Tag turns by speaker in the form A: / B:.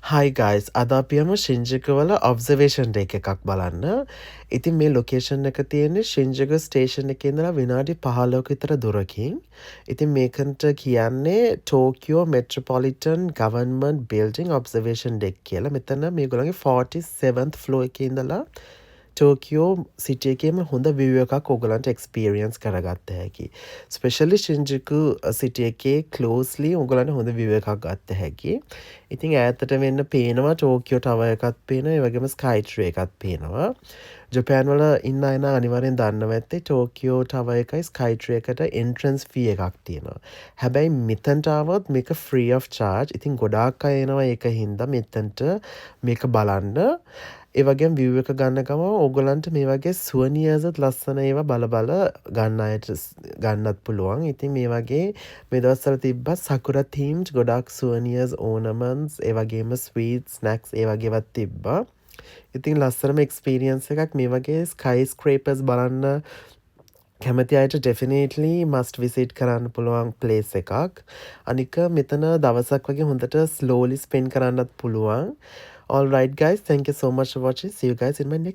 A: හයි guys අද අපියම ශිංජිකවල observation day එකක් බලන්න. ඉතින් මේ ලොකේෂන් එක තියෙන්නේ ශිංජික ස්ටේෂන් එකේ ඉඳලා විනාඩි 15ක විතර දුරකින්. ඉතින් මේකට කියන්නේ Tokyo metropolitan government building observation deck කියලා. මෙතන මේගොල්ලන්ගේ 47th ෆ්ලෝර් එකේ ඉඳලා ටෝකියෝ සිටිය එකේම හොඳ විව් එකක් ඕගලන්ට එක්ස්පීරියන්ස් කරගත්ත හැකි. ස්පෙෂලි ශිංජිකු සිටිය එකේ ක්ලෝස්ලි ඕගලන්ට හොඳ විව් එකක් ගත්ත හැකි. ඉතින් ඈතට වෙන්න පේනවා ටෝකියෝ ටවර් එකත් පේනවා, ඒ වගේම ස්කයි ට්‍රී එකත් පේනවා. ජපාන් වල ඉන්න අය නම් අනිවාර්යෙන් දන්නවා ඇත්තේ ටෝකියෝ ටවර් එකයි ස්කයි ට්‍රී එකට එන්ට්‍රන්ස් ෆී එකක් තියෙනවා. හැබැයි මෙතනට ආවොත් මේක ෆ්‍රී ඔෆ් චාර්ජ්. ඉතින් ගොඩාක් අය එනවා ඒක හින්දා මෙතනට මේක බලන්න. ඒ වගේම view එක ගන්න ගමන් ඕගොල්ලන්ට මේ වගේ සුවනියර්ස්ත් ලස්සන ඒවා බල ගන්න අයට ගන්නත් පුළුවන්. ඉතින් මේ වගේ මේ දවස්වල තිබ්බා සකුරා themed ගොඩාක් සුවනියර්ස් ඕනමන්ට්ස් ඒ වගේම ස්වීට්ස් ස්නැක්ස් ඒ වගේවත් තිබ්බා. ඉතින් ලස්සනම එක්ස්පීරියන්ස් එකක් මේ වගේ ස්කයි ස්ක්‍රේපර්ස් බලන්න කැමති අයට ඩෙෆිනේට්ලි මස්ට් විසිට් කරන්න පුළුවන් ප්ලේස් එකක්. අනික මෙතන දවසක් වගේ හොඳට ස්ලෝලි ස්පෙන්ඩ් කරන්නත් පුළුවන්. All right, guys. Thank you so much for watching. See you guys in my next